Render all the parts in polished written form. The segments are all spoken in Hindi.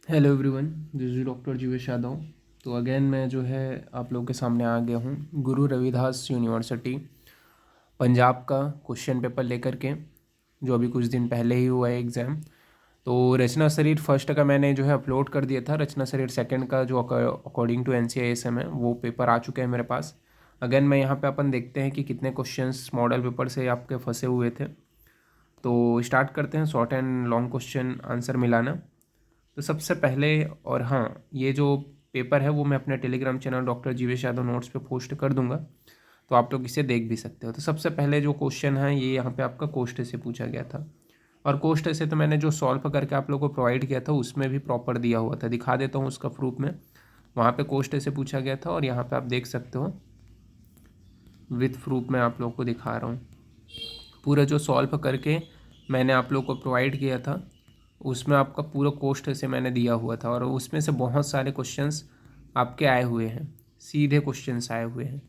Hello everyone, this is doctor Jeevesh Yadav. तो अगेन मैं जो है आप लोगों के सामने आ गया हूँ गुरु रविदास यूनिवर्सिटी पंजाब का क्वेश्चन पेपर लेकर के, जो अभी कुछ दिन पहले ही हुआ है एग्ज़ाम। तो रचना शरीर फर्स्ट का मैंने जो है अपलोड कर दिया था। रचना शरीर सेकंड का जो अकॉर्डिंग टू NCISM है वो पेपर आ चुके हैं मेरे पास। अगेन मैं यहाँ पे अपन देखते हैं कि कितने क्वेश्चंस मॉडल पेपर से आपके फंसे हुए थे। तो स्टार्ट करते हैं short and long question answer मिलाना। तो सबसे पहले, और हाँ, ये जो पेपर है वो मैं अपने Telegram channel doctor Jeevesh Yadav notes पे पोस्ट कर दूंगा, तो आप लोग इसे देख भी सकते हो। तो सबसे पहले जो क्वेश्चन है ये यहाँ पे आपका कोष्ठ से पूछा गया था, और कोष्ठ से तो मैंने जो सॉल्व करके आप लोगों को प्रोवाइड किया था उसमें भी प्रॉपर दिया हुआ था। दिखा देता हूँ उसका प्रूफ में। वहाँ पे कोष्ठ से पूछा गया था और यहाँ पे आप देख सकते हो विथ प्रूफ मैं आप लोगों को दिखा रहा हूँ। पूरा जो सॉल्व करके मैंने आप लोग को प्रोवाइड किया था उसमें आपका पूरा कोष्ठ से मैंने दिया हुआ था, और उसमें से बहुत सारे क्वेश्चंस आपके आए हुए हैं, सीधे क्वेश्चंस आए हुए हैं।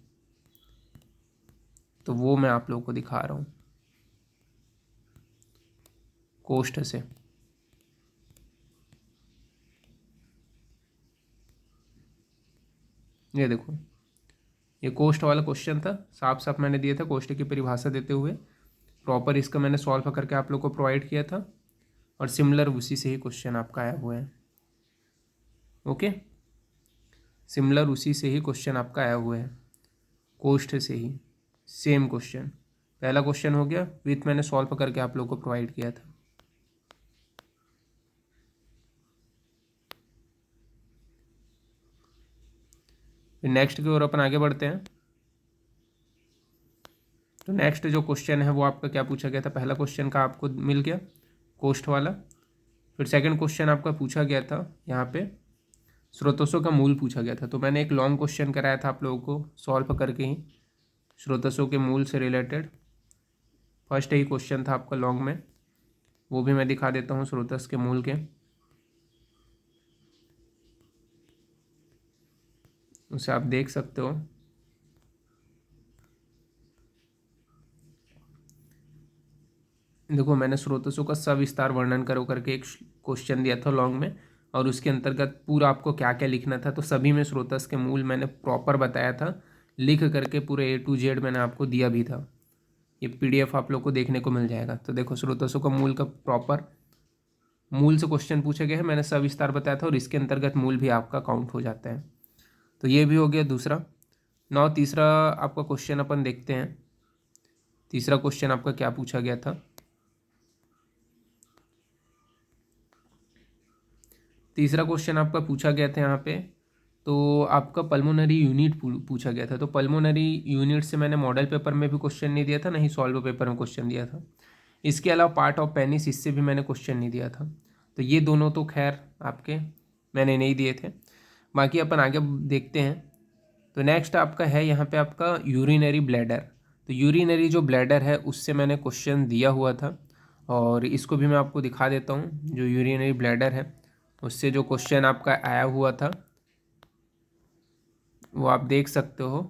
तो वो मैं आप लोगों को दिखा रहा हूँ कोष्ठ से। ये देखो, ये कोष्ठ वाला क्वेश्चन था, साफ साफ मैंने दिया था कोष्ठ की परिभाषा देते हुए। प्रॉपर इसका मैंने सॉल्व करके आप लोग को प्रोवाइड किया था, और सिमिलर उसी से ही क्वेश्चन आपका आया हुआ है। ओके, सिमिलर उसी से ही क्वेश्चन आपका आया हुआ है, कोष्ठ से ही सेम क्वेश्चन। पहला क्वेश्चन हो गया विथ मैंने सॉल्व करके आप लोग को प्रोवाइड किया था। फिर नेक्स्ट की ओर अपन आगे बढ़ते हैं। तो नेक्स्ट जो क्वेश्चन है वो आपका क्या पूछा गया था। पहला क्वेश्चन का आपको मिल गया कोष्ठ वाला। फिर सेकंड क्वेश्चन आपका पूछा गया था यहाँ पे स्रोतस्सों का मूल पूछा गया था। तो मैंने एक लॉन्ग क्वेश्चन कराया था आप लोगों को सॉल्व करके ही, स्रोतस्सों के मूल से रिलेटेड। फर्स्ट ही क्वेश्चन था आपका लॉन्ग में, वो भी मैं दिखा देता हूँ स्रोतस्स के मूल के। उसे आप देख सकते हो। देखो, मैंने स्रोतस्सों का सविस्तार वर्णन करो करके एक क्वेश्चन दिया था लॉन्ग में, और उसके अंतर्गत पूरा आपको क्या क्या लिखना था। तो सभी में स्रोतस्स के मूल मैंने प्रॉपर बताया था, लिख करके पूरे A to Z मैंने आपको दिया भी था। ये PDF आप लोग को देखने को मिल जाएगा। तो देखो, स्रोतस्सों का मूल का प्रॉपर मूल से क्वेश्चन पूछा गया है, मैंने सविस्तार बताया था, और इसके अंतर्गत मूल भी आपका काउंट हो जाता है। तो ये भी हो गया दूसरा। नौ तीसरा आपका क्वेश्चन अपन देखते हैं। तीसरा क्वेश्चन आपका क्या पूछा गया था। तीसरा क्वेश्चन आपका पूछा गया था यहाँ पे, तो आपका पल्मोनरी यूनिट पूछा गया था। तो पल्मोनरी यूनिट से मैंने मॉडल पेपर में भी क्वेश्चन नहीं दिया था, नहीं सॉल्व पेपर में क्वेश्चन दिया था। इसके अलावा पार्ट ऑफ पेनिस, इससे भी मैंने क्वेश्चन नहीं दिया था। तो ये दोनों तो खैर आपके मैंने नहीं दिए थे। बाकी अपन आगे देखते हैं। तो नेक्स्ट आपका है यहाँ पे आपका यूरिनरी ब्लैडर। तो यूरिनरी जो ब्लैडर है उससे मैंने क्वेश्चन दिया हुआ था, और इसको भी मैं आपको दिखा देता हूँ। जो यूरिनरी ब्लैडर है उससे जो क्वेश्चन आपका आया हुआ था वो आप देख सकते हो।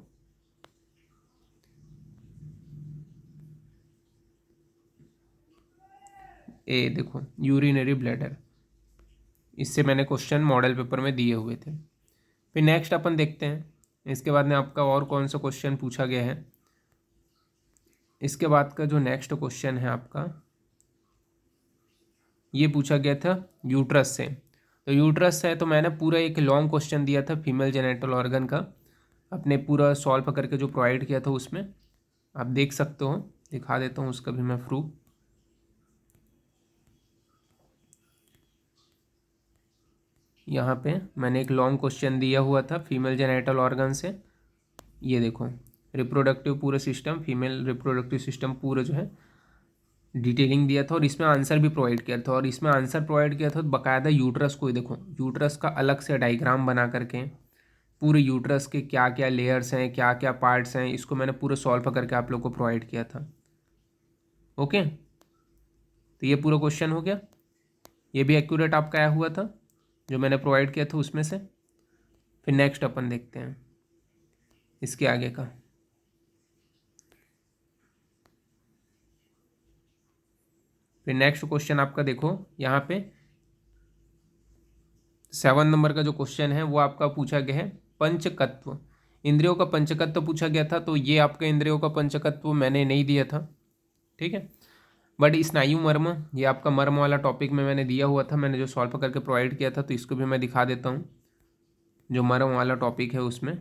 ए देखो, यूरिनरी ब्लैडर, इससे मैंने क्वेश्चन मॉडल पेपर में दिए हुए थे। फिर नेक्स्ट अपन देखते हैं इसके बाद में आपका और कौन सा क्वेश्चन पूछा गया है। इसके बाद का जो नेक्स्ट क्वेश्चन है आपका, ये पूछा गया था यूट्रस से। तो यूट्रस है तो मैंने पूरा एक लॉन्ग क्वेश्चन दिया था फीमेल जेनेटल ऑर्गन का, अपने पूरा सॉल्व करके जो प्रोवाइड किया था उसमें आप देख सकते हो। दिखा देता हूँ उसका भी मैं प्रूफ। यहाँ पे मैंने एक लॉन्ग क्वेश्चन दिया हुआ था फीमेल जेनेटल ऑर्गन से। ये देखो, रिप्रोडक्टिव पूरा सिस्टम, फीमेल रिप्रोडक्टिव सिस्टम पूरा जो है डिटेलिंग दिया था, और इसमें आंसर भी प्रोवाइड किया था। और इसमें आंसर प्रोवाइड किया था बाकायदा यूट्रस को ही देखो, यूट्रस का अलग से डायग्राम बना करके पूरे यूट्रस के क्या क्या लेयर्स हैं, क्या क्या पार्ट्स हैं, इसको मैंने पूरा सॉल्व करके आप लोग को प्रोवाइड किया था। ओके, तो ये पूरा क्वेश्चन हो गया। ये भी एक्यूरेट आपका आया हुआ था जो मैंने प्रोवाइड किया था उसमें से। फिर नेक्स्ट अपन देखते हैं इसके आगे का। फिर नेक्स्ट क्वेश्चन आपका देखो यहाँ पे, 7 नंबर का जो क्वेश्चन है वो आपका पूछा गया है पंचकत्व, इंद्रियों का पंचकत्व पूछा गया था। तो ये आपके इंद्रियों का पंचकत्व मैंने नहीं दिया था, ठीक है। बट स्नायु मर्म, ये आपका मर्म वाला टॉपिक में मैंने दिया हुआ था, मैंने जो सॉल्व करके प्रोवाइड किया था, तो इसको भी मैं दिखा देता हूँ। जो मर्म वाला टॉपिक है उसमें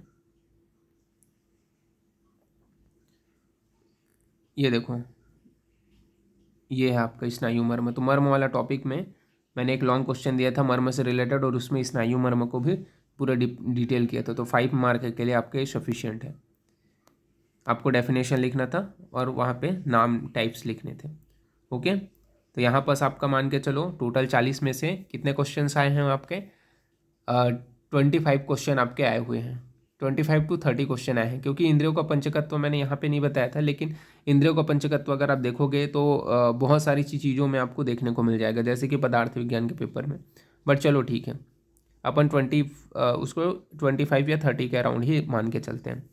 ये देखो, ये है आपका स्नायु मर्म। तो मर्म वाला टॉपिक में मैंने एक लॉन्ग क्वेश्चन दिया था मर्म से रिलेटेड, और उसमें स्नायु मर्म को भी पूरा डिटेल किया था। तो 5 मार्क के लिए आपके सफिशिएंट है। आपको डेफिनेशन लिखना था और वहाँ पे नाम टाइप्स लिखने थे, ओके। तो यहाँ पास आपका मान के चलो टोटल 40 में से कितने क्वेश्चन आए हैं आपके, 25 क्वेश्चन आपके आए हुए हैं। 25 to 30 क्वेश्चन आए हैं, क्योंकि इंद्रियों का पंचकत्व मैंने यहाँ पे नहीं बताया था, लेकिन इंद्रियों का पंचकत्व अगर आप देखोगे तो बहुत सारी चीज़ों में आपको देखने को मिल जाएगा, जैसे कि पदार्थ विज्ञान के पेपर में। बट चलो ठीक है, अपन 25 या 30 के अराउंड ही मान के चलते हैं।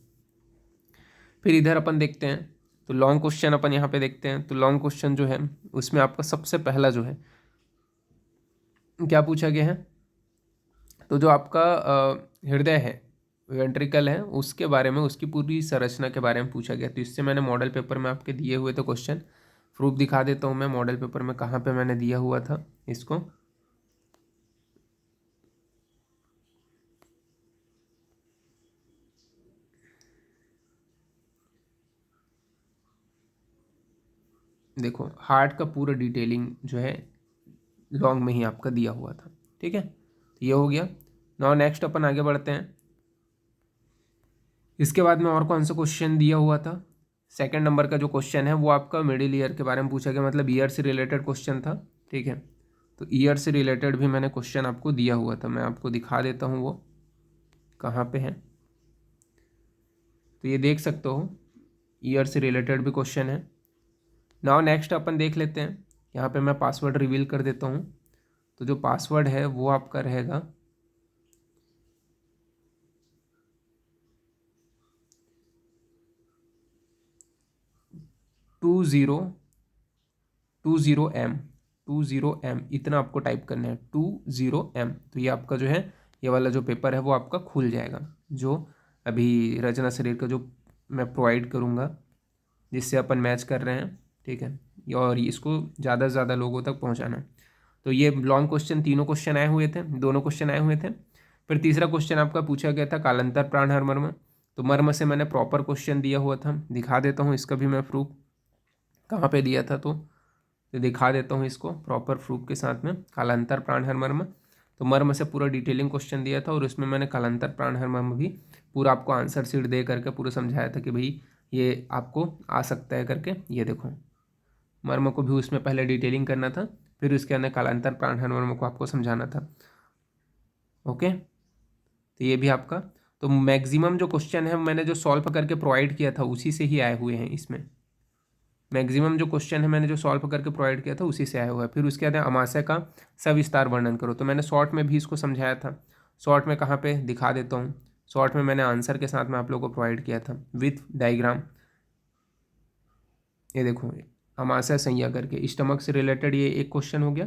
फिर इधर अपन देखते हैं, तो लॉन्ग क्वेश्चन अपन यहाँ पे देखते हैं। तो लॉन्ग क्वेश्चन जो है उसमें आपका सबसे पहला जो है क्या पूछा गया है, तो जो आपका हृदय है, वेंट्रिकल है, उसके बारे में, उसकी पूरी संरचना के बारे में पूछा गया। तो इससे मैंने मॉडल पेपर में आपके दिए हुए थे क्वेश्चन, प्रूफ दिखा देता हूँ मैं मॉडल पेपर में कहाँ पे मैंने दिया हुआ था इसको। देखो हार्ट का पूरा डिटेलिंग जो है लॉन्ग में ही आपका दिया हुआ था, ठीक है। तो ये हो गया। नाउ नेक्स्ट अपन आगे बढ़ते हैं। इसके बाद में और कौन सा क्वेश्चन दिया हुआ था, सेकंड नंबर का जो क्वेश्चन है वो आपका मिडिल ईयर के बारे में पूछा गया, मतलब ईयर से रिलेटेड क्वेश्चन था, ठीक है। तो ईयर से रिलेटेड भी मैंने क्वेश्चन आपको दिया हुआ था, मैं आपको दिखा देता हूँ वो कहाँ पे है। तो ये देख सकते हो, ईयर से रिलेटेड भी क्वेश्चन है। नाउ नेक्स्ट अपन देख लेते हैं, यहाँ पे मैं पासवर्ड रिवील कर देता हूँ। तो जो पासवर्ड है वो आपका रहेगा 20M, 20M इतना आपको टाइप करना है, 20M। तो ये आपका जो है, ये वाला जो पेपर है वो आपका खुल जाएगा, जो अभी रचना शरीर का जो मैं प्रोवाइड करूँगा, जिससे अपन मैच कर रहे हैं, ठीक है। और इसको ज़्यादा से ज़्यादा लोगों तक पहुँचाना है। तो ये लॉन्ग क्वेश्चन, तीनों क्वेश्चन आए हुए थे, दोनों क्वेश्चन आए हुए थे। फिर तीसरा क्वेश्चन आपका पूछा गया था कालांतर प्राणहर मर्म। तो मर्म से मैंने प्रॉपर क्वेश्चन दिया हुआ था, दिखा देता हूँ इसका भी मैं प्रूफ कहाँ पे दिया था। तो दिखा देता हूँ इसको प्रॉपर प्रूफ के साथ में, कालांतर प्राणहर मर्म। तो मर्म से पूरा डिटेलिंग क्वेश्चन दिया था, और उसमें मैंने कालांतर प्राणहर मर्म भी पूरा आपको आंसर शीट दे करके पूरा समझाया था कि भाई ये आपको आ सकता है करके। ये देखो, मर्म को भी उसमें पहले डिटेलिंग करना था, फिर उसके अंदर कालांतर प्राणहर मर्म को आपको समझाना था, ओके। तो ये भी आपका, तो मैक्सिमम जो क्वेश्चन है मैंने जो सॉल्व करके प्रोवाइड किया था उसी से ही आए हुए हैं। इसमें मैक्सिमम जो क्वेश्चन है मैंने जो सॉल्व करके प्रोवाइड किया था उसी से आया हुआ है। फिर उसके बाद अमाशय का सविस्तार वर्णन करो, तो मैंने शॉर्ट में भी इसको समझाया था। शॉर्ट में कहाँ पे दिखा देता हूँ, शॉर्ट में मैंने आंसर के साथ में आप लोगों को प्रोवाइड किया था विथ डायग्राम। ये देखो, अमाशय संज्ञा करके स्टमक से रिलेटेड ये एक क्वेश्चन हो गया।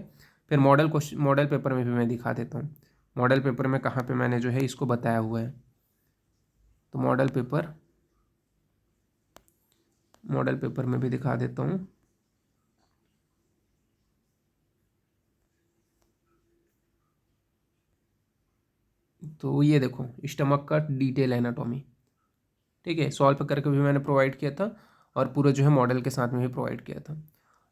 फिर मॉडल पेपर में भी मैं दिखा देता हूँ, मॉडल पेपर में कहाँ पे मैंने जो है इसको बताया हुआ है। तो मॉडल पेपर में भी दिखा देता हूँ। तो ये देखो स्टमक का डिटेल एनाटॉमी, ठीक है, सॉल्व करके भी मैंने प्रोवाइड किया था, और पूरा जो है मॉडल के साथ में भी प्रोवाइड किया था।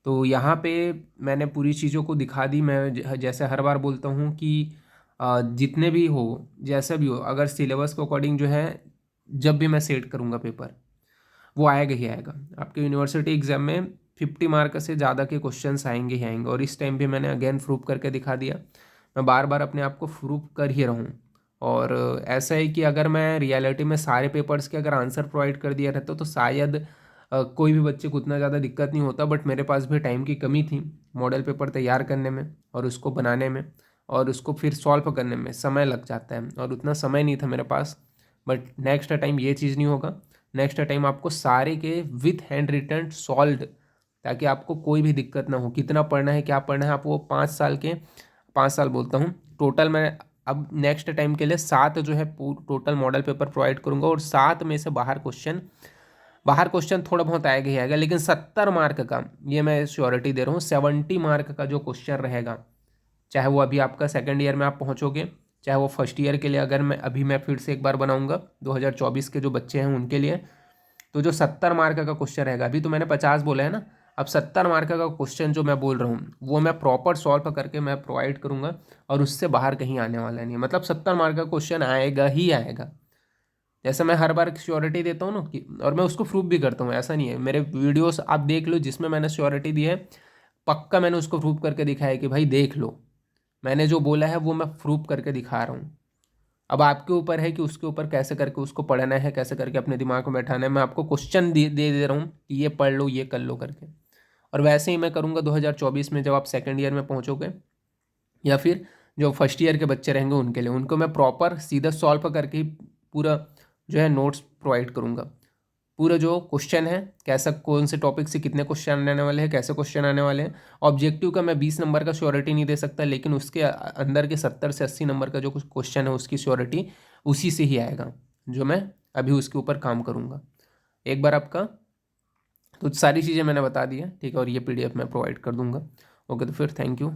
तो यहाँ पे मैंने पूरी चीज़ों को दिखा दी। मैं जैसे हर बार बोलता हूँ कि जितने भी हो, जैसा भी हो, अगर सिलेबस के अकॉर्डिंग जो है जब भी मैं सेट करूँगा पेपर, वो आएगा ही आएगा। आपके यूनिवर्सिटी एग्जाम में 50 मार्क से ज़्यादा के क्वेश्चंस आएंगे ही आएंगे, और इस टाइम भी मैंने अगेन प्रूफ करके दिखा दिया। मैं बार बार अपने आप को प्रूफ कर ही रहा हूँ। और ऐसा है कि अगर मैं रियलिटी में सारे पेपर्स के अगर आंसर प्रोवाइड कर दिया रहता तो शायद कोई भी बच्चे को उतना ज़्यादा दिक्कत नहीं होता। बट मेरे पास भी टाइम की कमी थी, मॉडल पेपर तैयार करने में और उसको बनाने में और उसको फिर सॉल्व करने में समय लग जाता है, और उतना समय नहीं था मेरे पास। बट नेक्स्ट टाइम ये चीज़ नहीं होगा। नेक्स्ट टाइम आपको सारे के विथ हैंड रिटन सॉल्व, ताकि आपको कोई भी दिक्कत ना हो। कितना पढ़ना है, क्या पढ़ना है, आप वो 5 साल के, 5 साल बोलता हूँ, टोटल मैं अब नेक्स्ट टाइम के लिए 7 जो है टोटल मॉडल पेपर प्रोवाइड करूँगा, और 7 में से बाहर क्वेश्चन थोड़ा बहुत आएगा ही आएगा, लेकिन 70 मार्क का ये मैं श्योरिटी दे रहा हूँ। 70 मार्क का जो क्वेश्चन रहेगा, चाहे वो अभी आपका सेकेंड ईयर में आप पहुँचोगे, चाहे वो फर्स्ट ईयर के लिए, अगर मैं फिर से एक बार बनाऊँगा 2024 के जो बच्चे हैं उनके लिए, तो जो 70 मार्क का क्वेश्चन रहेगा, अभी तो मैंने 50 बोला है ना, अब 70 मार्क का क्वेश्चन जो मैं बोल रहा हूँ वो मैं प्रॉपर सॉल्व करके मैं प्रोवाइड करूँगा, और उससे बाहर कहीं आने वाला नहीं है। मतलब 70 मार्क का क्वेश्चन आएगा ही आएगा। जैसे मैं हर बार श्योरिटी देता हूँ ना कि, और मैं उसको प्रूव भी करता हूँ, ऐसा नहीं है, मेरे वीडियोस आप देख लो जिसमें मैंने श्योरिटी दी है, पक्का मैंने उसको प्रूव करके दिखाया है कि भाई देख लो, मैंने जो बोला है वो मैं प्रूव करके दिखा रहा हूँ। अब आपके ऊपर है कि उसके ऊपर कैसे करके उसको पढ़ना है, कैसे करके अपने दिमाग में बैठाना है। मैं आपको क्वेश्चन दे रहा हूँ कि ये पढ़ लो, ये कर लो करके, और वैसे ही मैं करूँगा 2024 में जब आप सेकेंड ईयर में पहुँचोगे, या फिर जो फर्स्ट ईयर के बच्चे रहेंगे उनके लिए, उनको मैं प्रॉपर सीधा सॉल्व करके ही पूरा जो है नोट्स प्रोवाइड करूँगा। पूरा जो क्वेश्चन है, कैसा कौन से टॉपिक से कितने क्वेश्चन आने वाले हैं, कैसे क्वेश्चन आने वाले हैं। ऑब्जेक्टिव का मैं 20 नंबर का श्योरिटी नहीं दे सकता, लेकिन उसके अंदर के 70 से 80 नंबर का जो कुछ क्वेश्चन है उसकी श्योरिटी उसी से ही आएगा, जो मैं अभी उसके ऊपर काम करूँगा। एक बार आपका तो सारी चीज़ें मैंने बता दी है, ठीक है, और ये PDF मैं प्रोवाइड कर दूँगा। ओके, तो फिर थैंक यू।